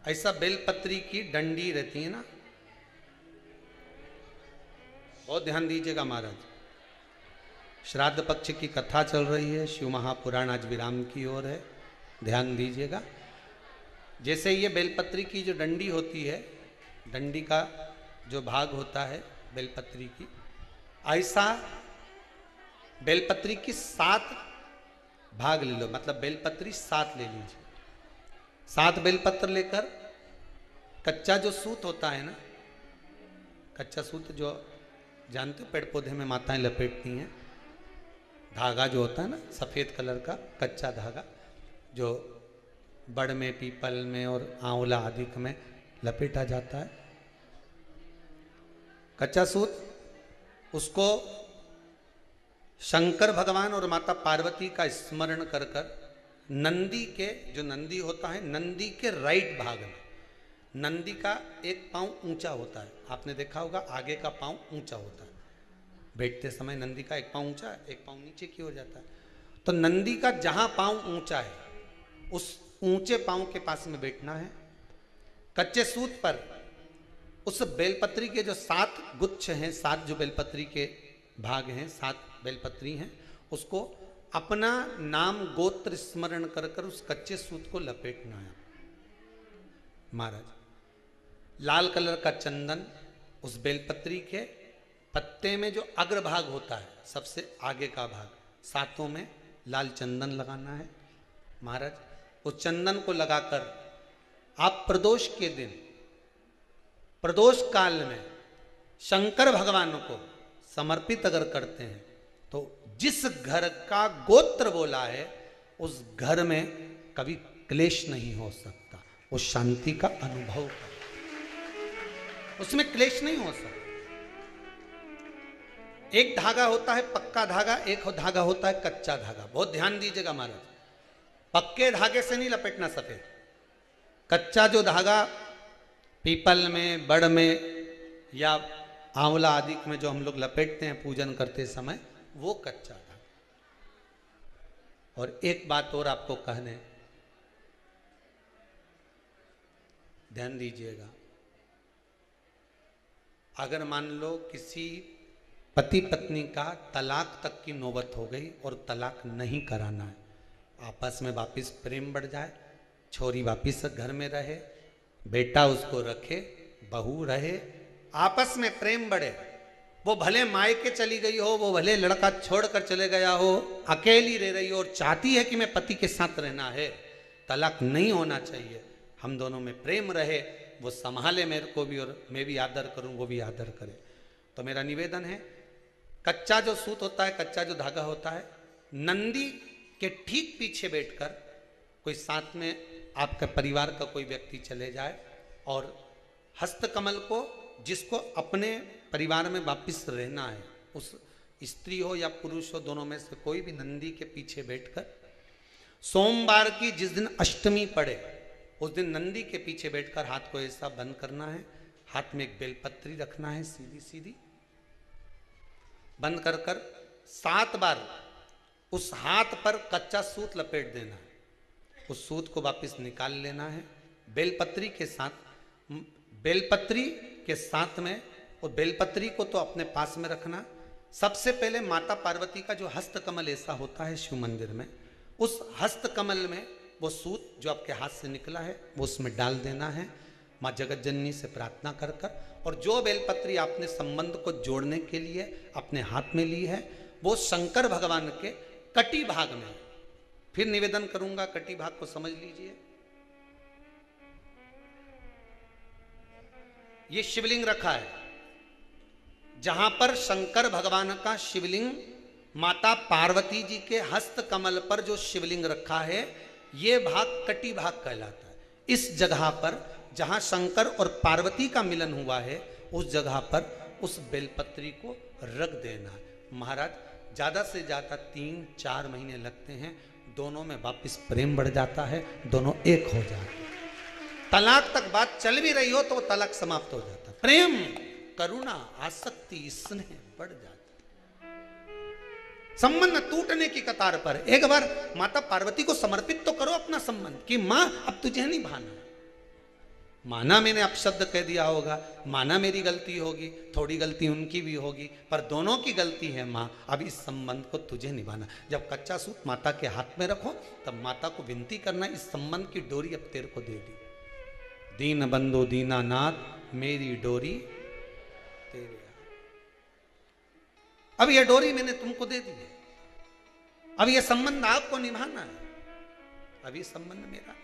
ऐसा बेलपत्री की डंडी रहती है ना, बहुत ध्यान दीजिएगा महाराज। श्राद्ध पक्ष की कथा चल रही है, शिव महापुराण आज विराम की ओर है, ध्यान दीजिएगा। जैसे ये बेलपत्री की जो डंडी होती है, डंडी का जो भाग होता है बेलपत्री की, ऐसा बेलपत्री की 7 भाग ले लो, मतलब बेलपत्री 7 ले लीजिए। 7 बेलपत्र लेकर कच्चा जो सूत होता है ना, कच्चा सूत जो जानते हो पेड़ पौधे में माताएं लपेटती हैं, धागा जो होता है ना सफ़ेद कलर का कच्चा धागा, जो बड़ में, पीपल में और आंवला आदि में लपेटा जाता है, कच्चा सूत, उसको शंकर भगवान और माता पार्वती का स्मरण कर कर नंदी के, जो नंदी होता है, नंदी के राइट भाग में, नंदी का एक पांव ऊंचा होता है, आपने देखा होगा आगे का पांव ऊंचा होता है, बैठते समय नंदी का एक पांव ऊंचा, एक पांव नीचे की ओर जाता है। तो नंदी का जहां पांव ऊंचा है उस ऊंचे पांव के पास में बैठना है। कच्चे सूत पर उस बेलपत्री के जो 7 गुच्छ हैं, 7 जो बेलपत्री के भाग हैं, 7 बेलपत्री हैं, उसको अपना नाम गोत्र स्मरण कर कर उस कच्चे सूत को लपेटना है महाराज। लाल कलर का चंदन उस बेलपत्री के पत्ते में जो अग्रभाग होता है, सबसे आगे का भाग, 7 में लाल चंदन लगाना है महाराज। उस चंदन को लगाकर आप प्रदोष के दिन, प्रदोष काल में शंकर भगवान को समर्पित अगर करते हैं तो जिस घर का गोत्र बोला है उस घर में कभी क्लेश नहीं हो सकता, उस शांति का अनुभव कर, उसमें क्लेश नहीं हो सकता। एक धागा होता है पक्का धागा, एक धागा होता है कच्चा धागा, बहुत ध्यान दीजिएगा महाराज। पक्के धागे से नहीं लपेटना सफेद, कच्चा जो धागा पीपल में, बड़ में या आंवला आदि में जो हम लोग लपेटते हैं पूजन करते समय, वो कच्चा धागा। और एक बात और आपको कहने, ध्यान दीजिएगा, अगर मान लो किसी पति पत्नी का तलाक तक की नौबत हो गई और तलाक नहीं कराना है, आपस में वापिस प्रेम बढ़ जाए, छोरी वापिस घर में रहे, बेटा उसको रखे, बहू रहे, आपस में प्रेम बढ़े, वो भले मायके चली गई हो, वो भले लड़का छोड़कर चले गया हो, अकेली रह रही हो और चाहती है कि मैं पति के साथ रहना है, तलाक नहीं होना चाहिए, हम दोनों में प्रेम रहे, वो संभाले मेरे को भी और मैं भी आदर करूं, वो भी आदर करे। तो मेरा निवेदन है, कच्चा जो सूत होता है, कच्चा जो धागा होता है, नंदी के ठीक पीछे बैठकर कोई साथ में आपके परिवार का कोई व्यक्ति चले जाए और हस्तकमल को, जिसको अपने परिवार में वापिस रहना है, उस स्त्री हो या पुरुष हो, दोनों में से कोई भी नंदी के पीछे बैठकर, सोमवार की जिस दिन अष्टमी पड़े उस दिन नंदी के पीछे बैठकर हाथ को ऐसा बंद करना है, हाथ में एक बेलपत्री रखना है, सीधी सीधी बंद कर कर 7 बार उस हाथ पर कच्चा सूत लपेट देना है, उस सूत को वापस निकाल लेना है बेलपत्री के साथ, बेलपत्री के साथ में, और बेलपत्री को तो अपने पास में रखना। सबसे पहले माता पार्वती का जो हस्तकमल ऐसा होता है शिव मंदिर में, उस हस्तकमल में वो सूत जो आपके हाथ से निकला है वो उसमें डाल देना है, माँ जगत जननी से प्रार्थना कर कर, और जो बेलपत्री आपने संबंध को जोड़ने के लिए अपने हाथ में ली है वो शंकर भगवान के कटी भाग में, फिर निवेदन करूंगा कटी भाग को समझ लीजिए। ये शिवलिंग रखा है, जहां पर शंकर भगवान का शिवलिंग, माता पार्वती जी के हस्त कमल पर जो शिवलिंग रखा है, ये भाग कटी भाग कहलाता है। इस जगह पर जहां शंकर और पार्वती का मिलन हुआ है, उस जगह पर उस बेलपत्री को रख देना है महाराज। ज्यादा से ज्यादा 3-4 महीने लगते हैं, दोनों में वापिस प्रेम बढ़ जाता है, दोनों एक हो जाते हैं। तलाक तक बात चल भी रही हो तो वो तलाक समाप्त हो जाता है, प्रेम, करुणा, आसक्ति, स्नेह बढ़ जाता है। संबंध टूटने की कतार पर एक बार माता पार्वती को समर्पित तो करो अपना संबंध कि मां अब तुझे नहीं भाना, माना मैंने अपशब्द कह दिया होगा, माना मेरी गलती होगी, थोड़ी गलती उनकी भी होगी, पर दोनों की गलती है माँ। अब इस संबंध को तुझे निभाना। जब कच्चा सूत माता के हाथ में रखो तब माता को विनती करना, इस संबंध की डोरी अब तेरे को दे दी। दीन बंधु दीनानाथ मेरी डोरी तेरे। अब यह डोरी मैंने तुमको दे दी है, अब यह संबंध आपको निभाना है। अब ये संबंध मेरा।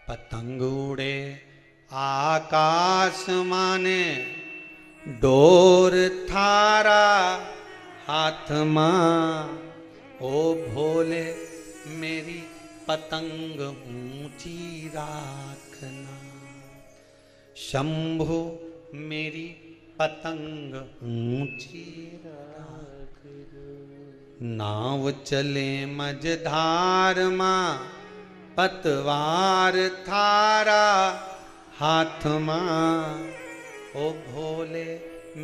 पतंग उड़े आकाश माने, डोर थारा हाथ मां। ओ भोले मेरी पतंग ऊंची राखना, शंभु मेरी पतंग ऊंची राख। नाव चले मझधार मां, पतवार थारा हाथ मां। ओ भोले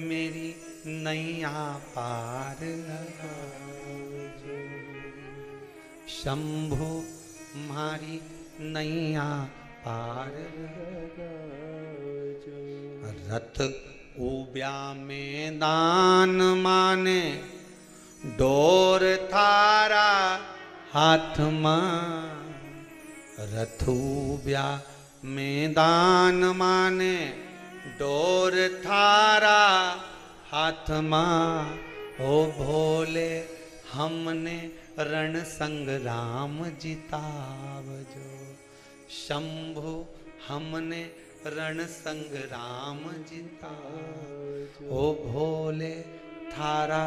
मेरी नैया पार लगा, शंभु मारी नैया पार लगा। रथ उब्या मैदान माने, डोर थारा हाथ मां। रथूब्या मैदान माने, डोर थारा हाथ मां। ओ भोले हमने रण संग्राम जितावजो, शंभु हमने रण संग्राम जितावजो। ओ भोले थारा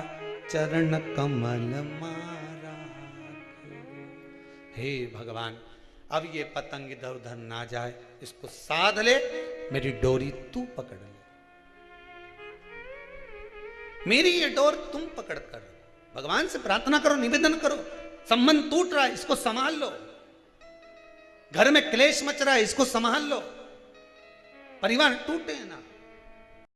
चरण कमल मारा। हे भगवान, अब ये पतंग इधर उधर ना जाए, इसको साध ले, मेरी डोरी तू पकड़ ले। मेरी ये डोर तुम पकड़ कर भगवान से प्रार्थना करो, निवेदन करो। संबंध टूट रहा है, इसको संभाल लो। घर में क्लेश मच रहा है, इसको संभाल लो। परिवार टूटे ना।